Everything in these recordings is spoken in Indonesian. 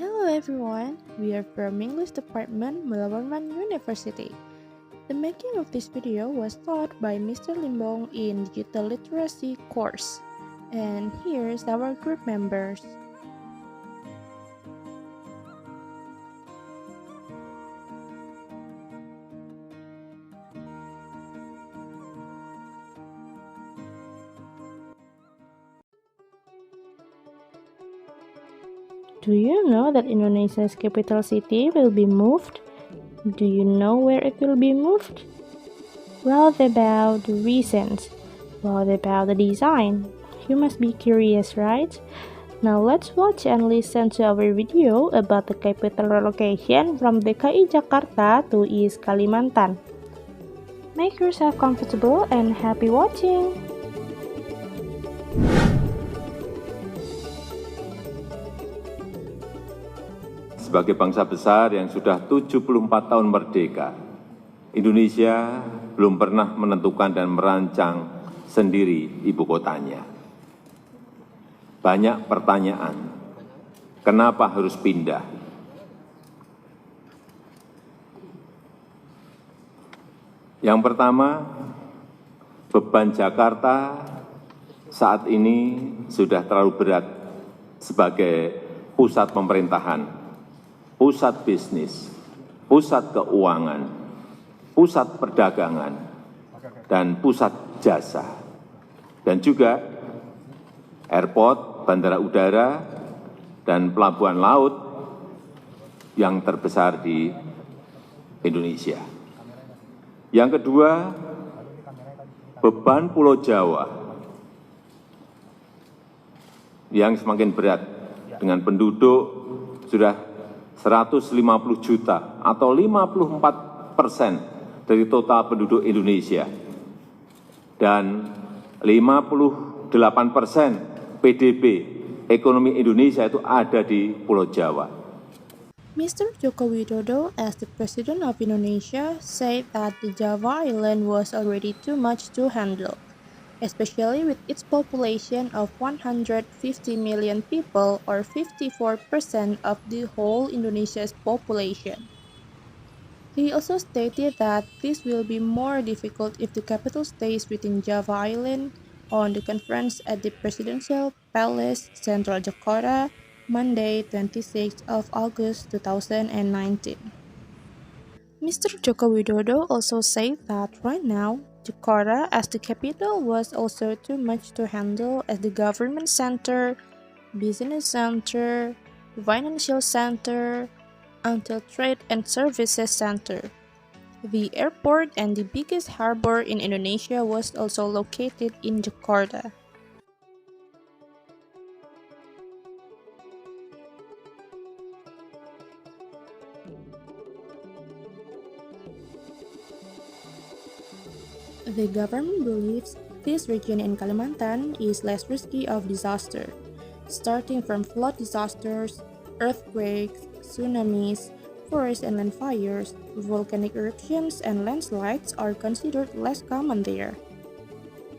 Hello everyone, we are from English Department, Malabarman University. The making of this video was taught by Mr. Limbong in Digital Literacy course. And here's our group members. Do you know that Indonesia's capital city will be moved? Do you know where it will be moved? What about the reasons? What about the design? You must be curious, right? Now let's watch and listen to our video about the capital relocation from DKI Jakarta to East Kalimantan. Make yourself comfortable and happy watching! Sebagai bangsa besar yang sudah 74 tahun merdeka, Indonesia belum pernah menentukan dan merancang sendiri ibu kotanya. Banyak pertanyaan, kenapa harus pindah? Yang pertama, beban Jakarta saat ini sudah terlalu berat sebagai pusat pemerintahan, pusat bisnis, pusat keuangan, pusat perdagangan, dan pusat jasa. Dan juga airport, bandara udara, dan pelabuhan laut yang terbesar di Indonesia. Yang kedua, beban Pulau Jawa yang semakin berat dengan penduduk sudah 150 juta atau 54% dari total penduduk Indonesia dan 58% PDB ekonomi Indonesia itu ada di Pulau Jawa. Mr. Joko Widodo, as the President of Indonesia, said that the Java Island was already too much to handle, especially with its population of 150 million people or 54% of the whole Indonesia's population. He also stated that this will be more difficult if the capital stays within Java Island on the conference at the Presidential Palace, Central Jakarta, Monday, 26th of August 2019. Mr. Joko Widodo also said that right now, Jakarta as the capital was also too much to handle as the government center, business center, financial center, until trade and services center. The airport and the biggest harbor in Indonesia was also located in Jakarta. The government believes this region in Kalimantan is less risky of disaster, starting from flood disasters, earthquakes, tsunamis, forest and land fires, volcanic eruptions and landslides are considered less common there.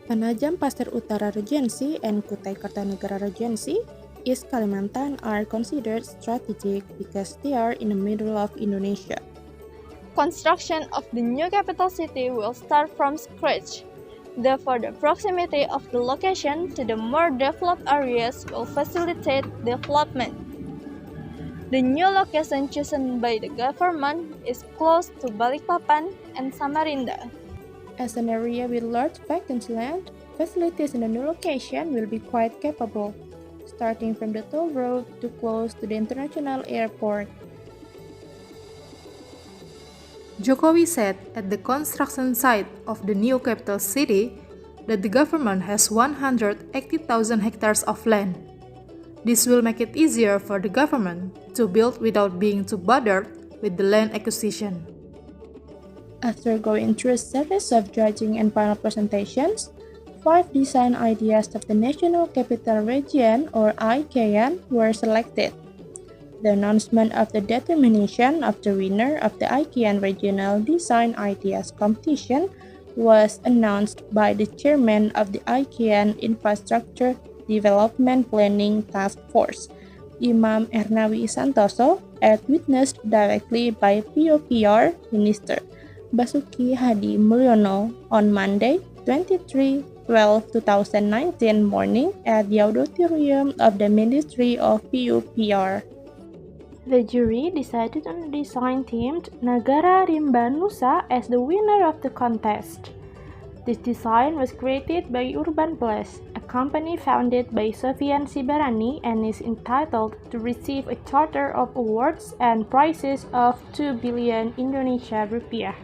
Penajam Pasir Utara Regency and Kutai Kartanegara Regency, East Kalimantan are considered strategic because they are in the middle of Indonesia. Construction of the new capital city will start from scratch. Therefore, the proximity of the location to the more developed areas will facilitate development. The new location chosen by the government is close to Balikpapan and Samarinda. As an area with large vacant land, facilities in the new location will be quite capable, starting from the toll road to close to the international airport. Jokowi said at the construction site of the new capital city that the government has 180,000 hectares of land. This will make it easier for the government to build without being too bothered with the land acquisition. After going through a series of judging and final presentations, 5 design ideas of the National Capital Region or ICAN were selected. The announcement of the determination of the winner of the ICAN Regional Design Ideas Competition was announced by the chairman of the ICAN Infrastructure Development Planning Task Force, Imam Ernawi Santoso as witnessed directly by POPR Minister Basuki Hadi Mulyono on Monday, 23/12/2019 morning at the auditorium of the Ministry of PUPR. The jury decided on the design themed Nagara Rimba Nusa as the winner of the contest. This design was created by Urban Plus, a company founded by Sofian Sibarani, and is entitled to receive a charter of awards and prizes of 2 billion Indonesia rupiah.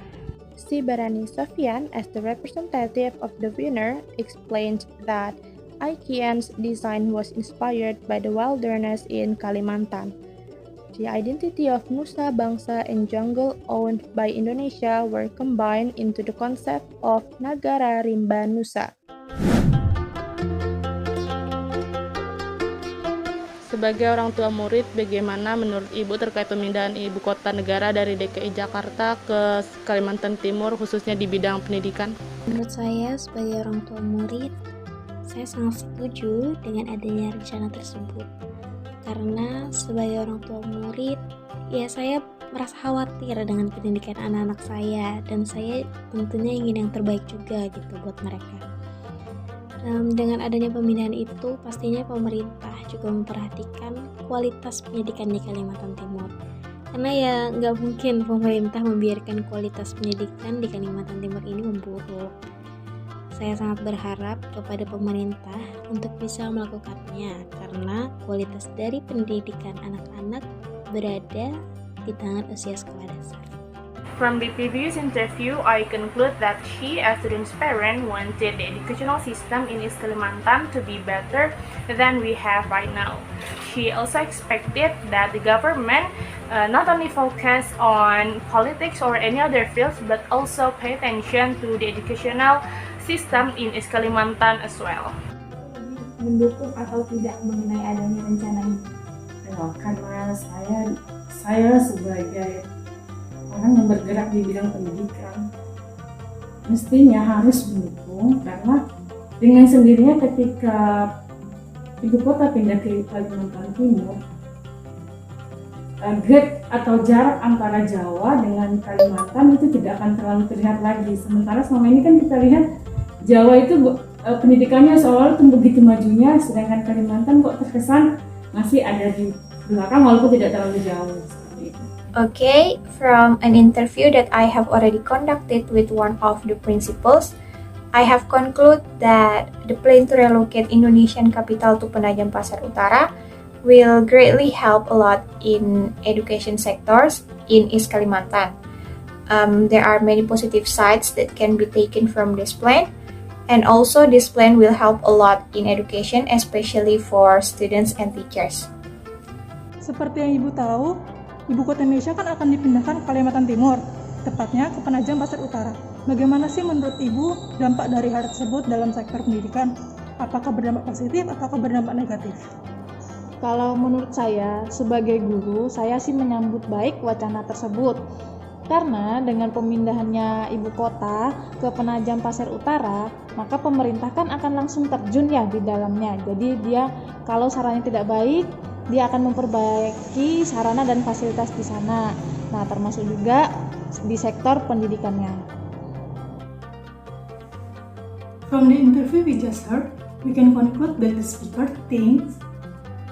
Sibarani Sofian, as the representative of the winner, explained that IKN's design was inspired by the wilderness in Kalimantan. The identity of Nusa Bangsa and jungle owned by Indonesia were combined into the concept of Nagara Rimba Nusa. Sebagai orang tua murid, bagaimana menurut Ibu terkait pemindahan ibu kota negara dari DKI Jakarta ke Kalimantan Timur, khususnya di bidang pendidikan? Menurut saya, sebagai orang tua murid, saya sangat setuju dengan adanya rencana tersebut. Karena sebagai orang tua murid, ya saya merasa khawatir dengan pendidikan anak-anak saya, dan saya tentunya ingin yang terbaik juga gitu buat mereka. Dengan adanya pemindahan itu, pastinya pemerintah juga memperhatikan kualitas pendidikan di Kalimantan Timur. Karena ya nggak mungkin pemerintah membiarkan kualitas pendidikan di Kalimantan Timur ini memburuk. Saya sangat berharap kepada pemerintah untuk bisa melakukannya, karena kualitas dari pendidikan anak-anak berada di tangan usia sekolah dasar. From the previous interview, I conclude that she, as student's parent, wanted the educational system in East Kalimantan to be better than we have right now. She also expected that the government not only focus on politics or any other fields, but also pay attention to the educational system in East Kalimantan as well. Mendukung atau tidak mengenai adanya rencana ini? Karena saya sebagai orang yang bergerak di bidang pendidikan mestinya harus mendukung, karena dengan sendirinya ketika ibu kota pindah ke Kalimantan Timur, gap atau jarak antara Jawa dengan Kalimantan itu tidak akan terlalu terlihat lagi. Sementara selama ini kan kita lihat Jawa itu pendidikannya seolah-olah begitu majunya, sedangkan Kalimantan kok terkesan masih ada di belakang walaupun tidak terlalu jauh. Okay, from an interview that I have already conducted with one of the principals, I have concluded that the plan to relocate Indonesian capital to Penajam Pasar Utara will greatly help a lot in education sectors in East Kalimantan. There are many positive sides that can be taken from this plan, and also this plan will help a lot in education, especially for students and teachers. Seperti yang Ibu tahu, Ibu Kota Indonesia kan akan dipindahkan ke Kalimantan Timur, tepatnya ke Penajam Pasar Utara. Bagaimana sih menurut Ibu dampak dari hal tersebut dalam sektor pendidikan? Apakah berdampak positif atau berdampak negatif? Kalau menurut saya, sebagai guru, saya sih menyambut baik wacana tersebut. Karena dengan pemindahannya ibu kota ke Penajam Pasar Utara, maka pemerintah kan akan langsung terjun ya di dalamnya. Jadi dia kalau sarannya tidak baik, dia akan memperbaiki sarana dan fasilitas di sana. Nah, termasuk juga di sektor pendidikannya. From the interview we just heard, we can conclude that the speaker thinks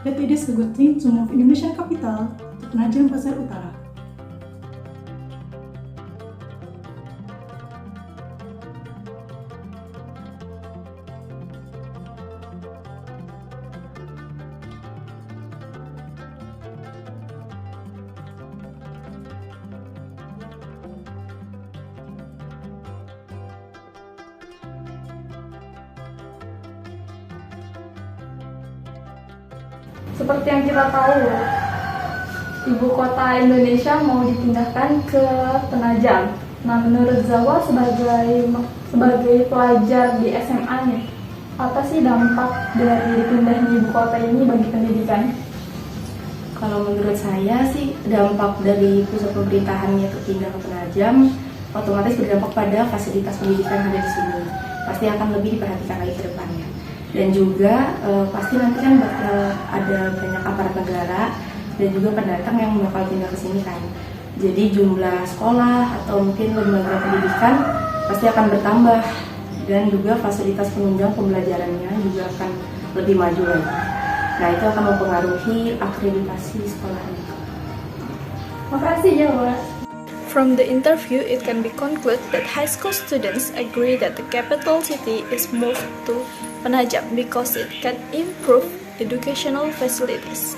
that it is a good thing to move Indonesian capital to Penajam Pasar Utara. Seperti yang kita tahu, ibu kota Indonesia mau dipindahkan ke Penajam. Nah, menurut Zawa sebagai pelajar di SMA-nya, apa sih dampak dari dipindahnya ibu kota ini bagi pendidikan? Kalau menurut saya sih dampak dari pusat pemerintahannya pindah ke Penajam otomatis berdampak pada fasilitas pendidikan yang ada di sini. Pasti akan lebih diperhatikan lagi ke depannya. Dan juga pasti nanti kan bakal ada ada banyak aparat negara dan juga pendatang yang bakal pindah ke sini kan. Jadi jumlah sekolah atau mungkin lembaga pendidikan pasti akan bertambah dan juga fasilitas penunjang pembelajarannya juga akan lebih maju lagi. Nah, itu akan mempengaruhi akreditasi sekolahnya. Makasih ya, Mas. From the interview, it can be concluded that high school students agree that the capital city is moved to Penajam because it can improve educational facilities.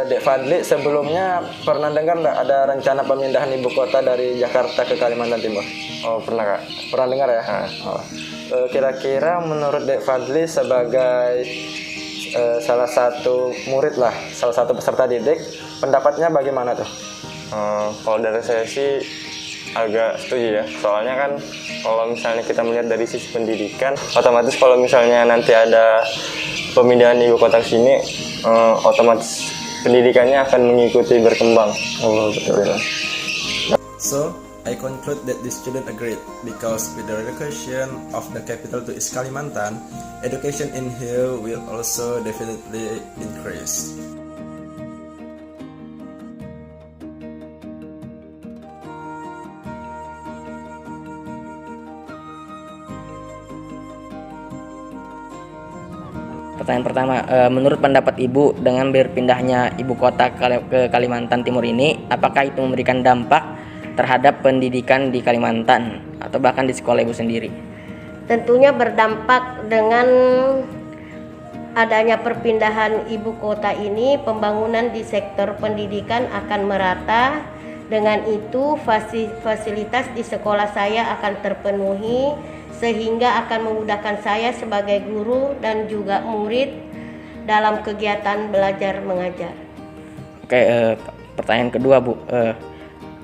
Dek Fadli, sebelumnya pernah dengar nggak ada rencana pemindahan ibu kota dari Jakarta ke Kalimantan Timur? Oh, pernah Kak? Pernah dengar ya? Oh. Kira-kira menurut Dek Fadli sebagai salah satu murid lah, salah satu peserta didik, pendapatnya bagaimana tuh? Kalau dari saya sih agak setuju ya, soalnya kan kalau misalnya kita melihat dari sisi pendidikan, otomatis kalau misalnya nanti ada pemindahan ibu kota ke sini, otomatis pendidikannya akan mengikuti berkembang. Oh, betul. So, I conclude that the student agreed because with the relocation of the capital to East Kalimantan, education in here will also definitely increase. Pertanyaan pertama, menurut pendapat Ibu dengan berpindahnya ibu kota ke Kalimantan Timur ini, apakah itu memberikan dampak terhadap pendidikan di Kalimantan atau bahkan di sekolah Ibu sendiri? Tentunya berdampak dengan adanya perpindahan ibu kota ini, pembangunan di sektor pendidikan akan merata. Dengan itu fasilitas di sekolah saya akan terpenuhi, sehingga akan memudahkan saya sebagai guru dan juga murid dalam kegiatan belajar mengajar. Oke, pertanyaan kedua Bu,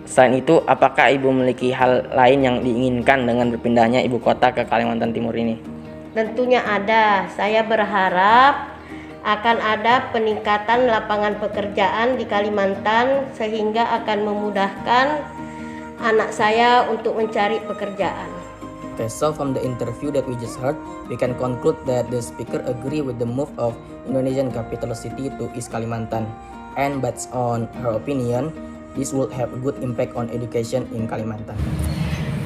selain itu apakah Ibu memiliki hal lain yang diinginkan dengan berpindahnya ibu kota ke Kalimantan Timur ini? Tentunya ada. Saya berharap akan ada peningkatan lapangan pekerjaan di Kalimantan sehingga akan memudahkan anak saya untuk mencari pekerjaan. Okay, so from the interview that we just heard, we can conclude that the speaker agree with the move of Indonesian capital city to East Kalimantan, and based on her opinion, this would have a good impact on education in Kalimantan.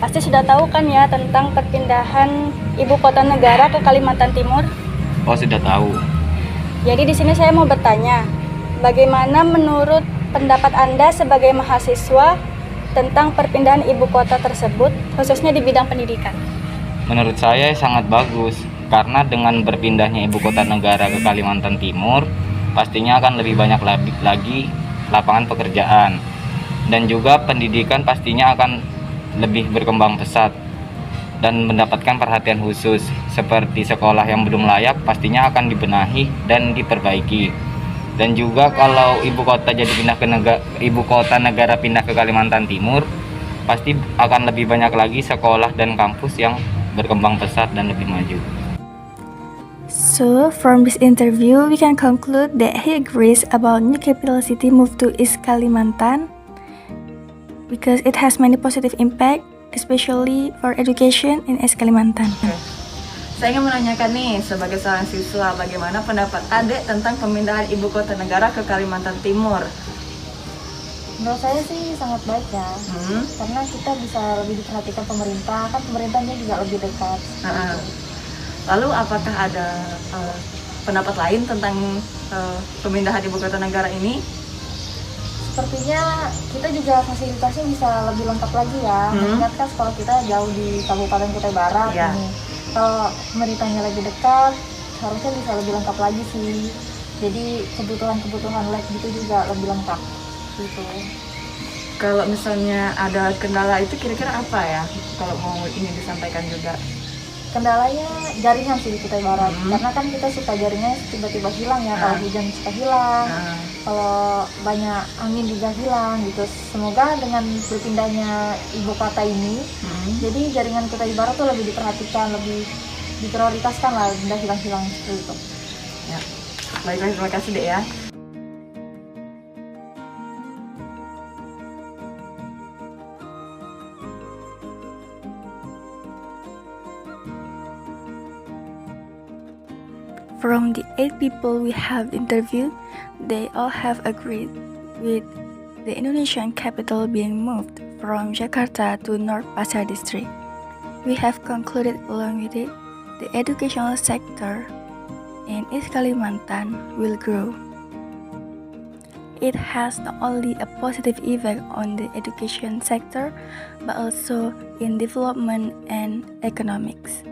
Pasti sudah tahu kan ya tentang perpindahan ibu kota negara ke Kalimantan Timur? Oh, sudah tahu. Jadi di sini saya mau bertanya, bagaimana menurut pendapat Anda sebagai mahasiswa tentang perpindahan ibu kota tersebut, khususnya di bidang pendidikan? Menurut saya sangat bagus, karena dengan berpindahnya ibu kota negara ke Kalimantan Timur, pastinya akan lebih banyak lagi lapangan pekerjaan, dan juga pendidikan pastinya akan lebih berkembang pesat dan mendapatkan perhatian khusus, seperti sekolah yang belum layak pastinya akan dibenahi dan diperbaiki. Dan juga kalau ibu kota negara pindah ke Kalimantan Timur, pasti akan lebih banyak lagi sekolah dan kampus yang berkembang pesat dan lebih maju. So, from this interview, we can conclude that he agrees about new capital city move to East Kalimantan because it has many positive impact, especially for education in East Kalimantan. Saya ingin menanyakan nih, sebagai seorang siswa, bagaimana pendapat Adek tentang pemindahan ibu kota negara ke Kalimantan Timur? Menurut saya sih sangat baik ya, karena kita bisa lebih diperhatikan pemerintah, kan pemerintahnya juga lebih dekat. Lalu apakah ada pendapat lain tentang pemindahan ibu kota negara ini? Sepertinya kita juga fasilitasnya bisa lebih lengkap lagi ya, mengingat kan sekolah kita jauh di Kabupaten Kutai Barat ini. Kalau pemerintahnya lebih dekat, harusnya bisa lebih lengkap lagi sih. Jadi kebutuhan lab gitu juga lebih lengkap gitu. Kalau misalnya ada kendala itu kira-kira apa ya? Kalau mau ini disampaikan juga. Kendalanya jaringan sih di Kutai Barat, karena kan kita suka jaringannya tiba-tiba hilang ya, kalau hujan suka hilang, kalau banyak angin juga hilang gitu. Semoga dengan berpindahnya ibu kota ini, jadi jaringan Kutai Barat tuh lebih diperhatikan, lebih diprioritaskan lah, tidak hilang-hilang seperti itu. Ya, baiklah, terima kasih Dek ya. From the 8 people we have interviewed, they all have agreed with the Indonesian capital being moved from Jakarta to North Pasar district. We have concluded along with it, the educational sector in East Kalimantan will grow. It has not only a positive effect on the education sector, but also in development and economics.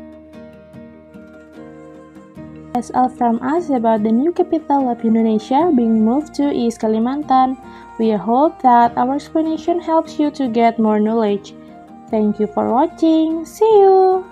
That's all from us about the new capital of Indonesia being moved to East Kalimantan. We hope that our explanation helps you to get more knowledge. Thank you for watching. See you!